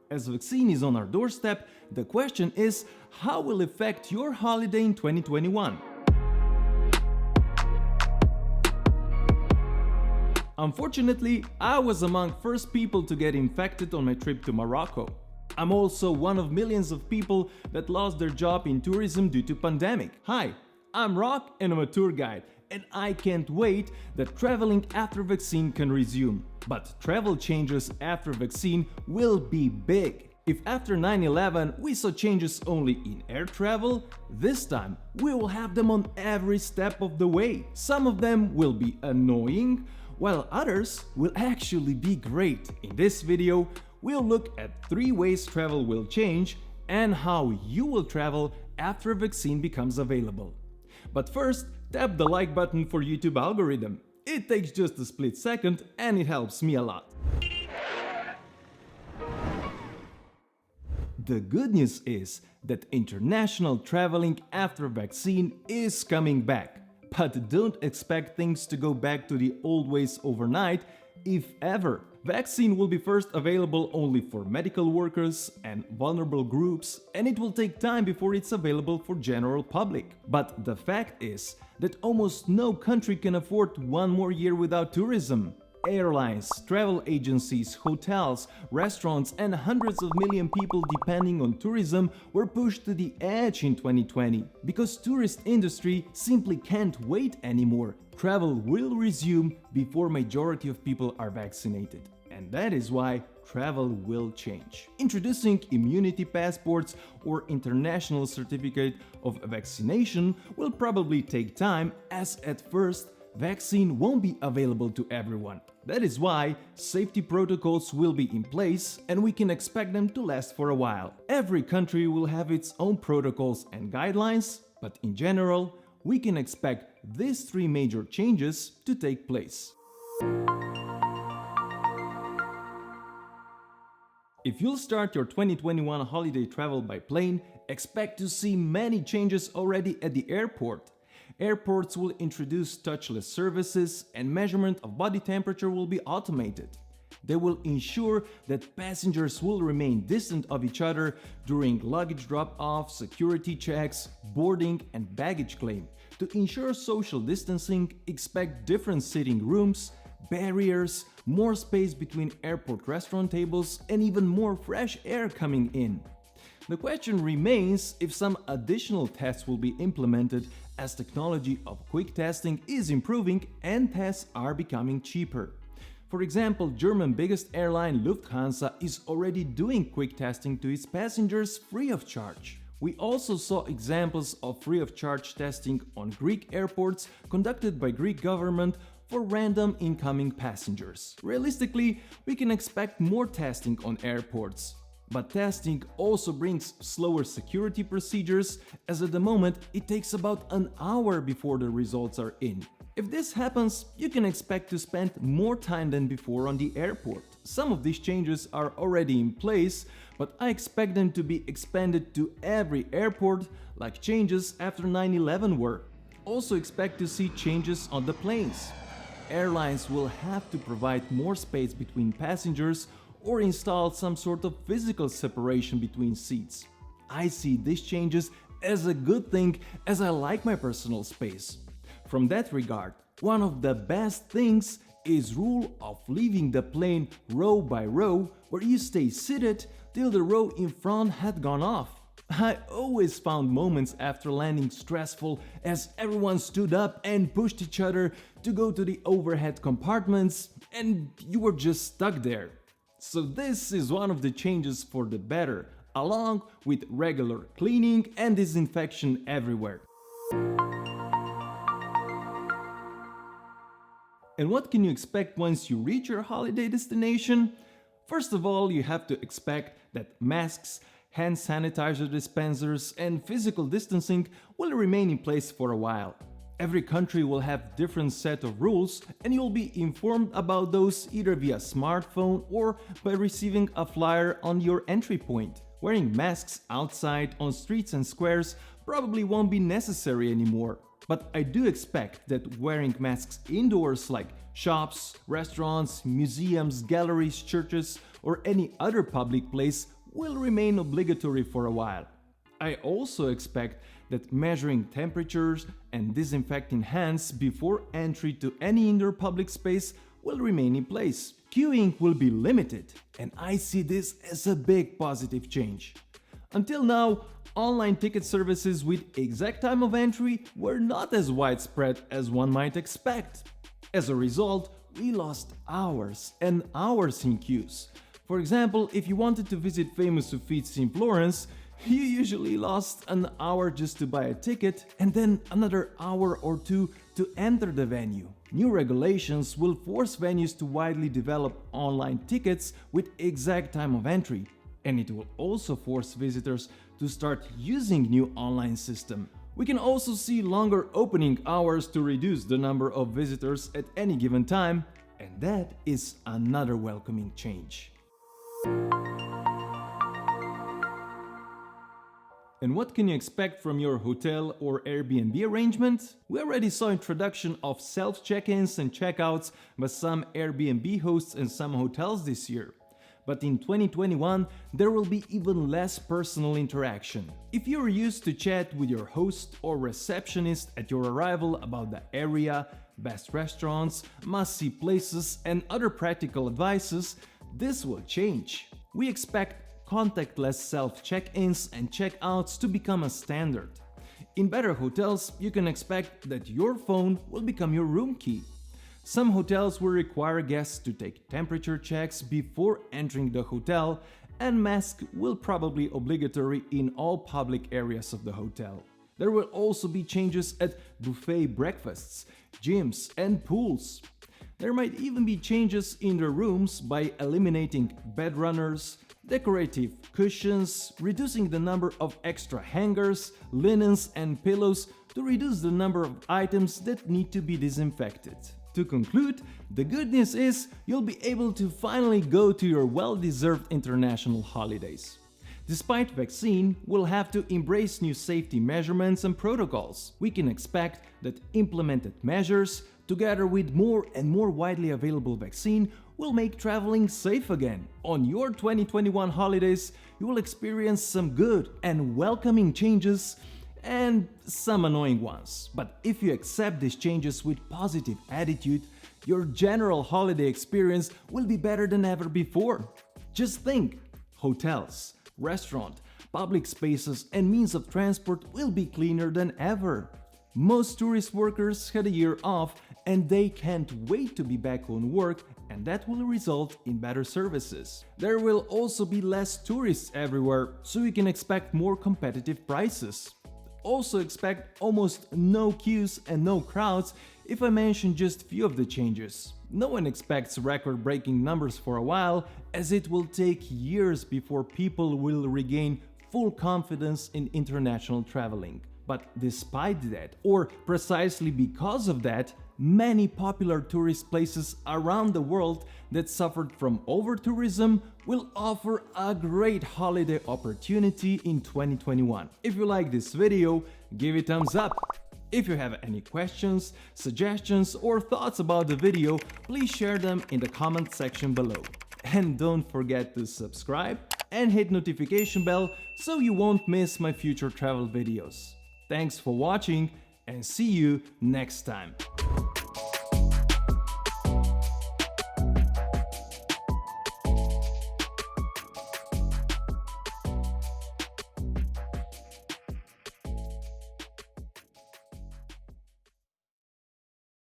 As vaccine is on our doorstep, the question is, how will it affect your holiday in 2021? Unfortunately, I was among first people to get infected on my trip to Morocco. I'm also one of millions of people that lost their job in tourism due to pandemic. Hi, I'm Rock and I'm a tour guide, and I can't wait that traveling after vaccine can resume. But travel changes after vaccine will be big. If after 9/11 we saw changes only in air travel, this time we will have them on every step of the way. Some of them will be annoying, while others will actually be great. In this video, we'll look at 3 ways travel will change and how you will travel after a vaccine becomes available. But first, tap the like button for YouTube algorithm. It takes just a split second and it helps me a lot. The good news is that international traveling after vaccine is coming back. But don't expect things to go back to the old ways overnight, if ever. Vaccine will be first available only for medical workers and vulnerable groups, and it will take time before it's available for general public. But the fact is that almost no country can afford one more year without tourism. Airlines, travel agencies, hotels, restaurants, and hundreds of million people depending on tourism were pushed to the edge in 2020 because tourist industry simply can't wait anymore. Travel will resume before majority of people are vaccinated, and that is why travel will change. Introducing immunity passports or international certificate of vaccination will probably take time, as at first vaccine won't be available to everyone. That is why safety protocols will be in place and we can expect them to last for a while. Every country will have its own protocols and guidelines, but in general, we can expect these 3 major changes to take place. If you'll start your 2021 holiday travel by plane, expect to see many changes already at the airport. Airports will introduce touchless services and measurement of body temperature will be automated. They will ensure that passengers will remain distant of each other during luggage drop-off, security checks, boarding and baggage claim. To ensure social distancing, expect different sitting rooms, barriers, more space between airport restaurant tables and even more fresh air coming in. The question remains if some additional tests will be implemented as technology of quick testing is improving and tests are becoming cheaper. For example, German biggest airline Lufthansa is already doing quick testing to its passengers free of charge. We also saw examples of free of charge testing on Greek airports conducted by Greek government for random incoming passengers. Realistically, we can expect more testing on airports. But testing also brings slower security procedures, as at the moment it takes about an hour before the results are in. If this happens, you can expect to spend more time than before on the airport. Some of these changes are already in place, but I expect them to be expanded to every airport, like changes after 9/11 were. Also expect to see changes on the planes. Airlines will have to provide more space between passengers or install some sort of physical separation between seats. I see these changes as a good thing, as I like my personal space. From that regard, one of the best things is rule of leaving the plane row by row, where you stay seated till the row in front had gone off. I always found moments after landing stressful, as everyone stood up and pushed each other to go to the overhead compartments and you were just stuck there. So this is one of the changes for the better, along with regular cleaning and disinfection everywhere. And what can you expect once you reach your holiday destination? First of all, you have to expect that masks, hand sanitizer dispensers and physical distancing will remain in place for a while. Every country will have different set of rules and you'll be informed about those either via smartphone or by receiving a flyer on your entry point. Wearing masks outside on streets and squares probably won't be necessary anymore. But I do expect that wearing masks indoors like shops, restaurants, museums, galleries, churches or any other public place will remain obligatory for a while. I also expect that measuring temperatures and disinfecting hands before entry to any indoor public space will remain in place. Queuing will be limited, and I see this as a big positive change. Until now, online ticket services with exact time of entry were not as widespread as one might expect. As a result, we lost hours and hours in queues. For example, if you wanted to visit famous Uffizi in Florence, you usually lost an hour just to buy a ticket and then another hour or two to enter the venue. New regulations will force venues to widely develop online tickets with exact time of entry, and it will also force visitors to start using new online system. We can also see longer opening hours to reduce the number of visitors at any given time, and that is another welcoming change. And what can you expect from your hotel or Airbnb arrangement? We already saw introduction of self-check-ins and checkouts by some Airbnb hosts and some hotels this year. But in 2021, there will be even less personal interaction. If you're used to chat with your host or receptionist at your arrival about the area, best restaurants, must-see places, and other practical advices, this will change. We expect contactless self-check-ins and check-outs to become a standard. In better hotels, you can expect that your phone will become your room key. Some hotels will require guests to take temperature checks before entering the hotel, and masks will probably be obligatory in all public areas of the hotel. There will also be changes at buffet breakfasts, gyms, and pools. There might even be changes in the rooms by eliminating bed runners, decorative cushions, reducing the number of extra hangers, linens, and pillows to reduce the number of items that need to be disinfected. To conclude, the good news is you'll be able to finally go to your well-deserved international holidays. Despite vaccine, we'll have to embrace new safety measurements and protocols. We can expect that implemented measures, together with more and more widely available vaccine, will make traveling safe again. On your 2021 holidays, you will experience some good and welcoming changes and some annoying ones. But if you accept these changes with positive attitude, your general holiday experience will be better than ever before. Just think, hotels, restaurant, public spaces and means of transport will be cleaner than ever. Most tourist workers had a year off and they can't wait to be back on work, and that will result in better services. There will also be less tourists everywhere, so you can expect more competitive prices. Also expect almost no queues and no crowds if I mention just few of the changes. No one expects record-breaking numbers for a while, as it will take years before people will regain full confidence in international traveling. But despite that, or precisely because of that, many popular tourist places around the world that suffered from over-tourism will offer a great holiday opportunity in 2021. If you like this video, give it a thumbs up. If you have any questions, suggestions or thoughts about the video, please share them in the comment section below. And don't forget to subscribe and hit notification bell so you won't miss my future travel videos. Thanks for watching and see you next time.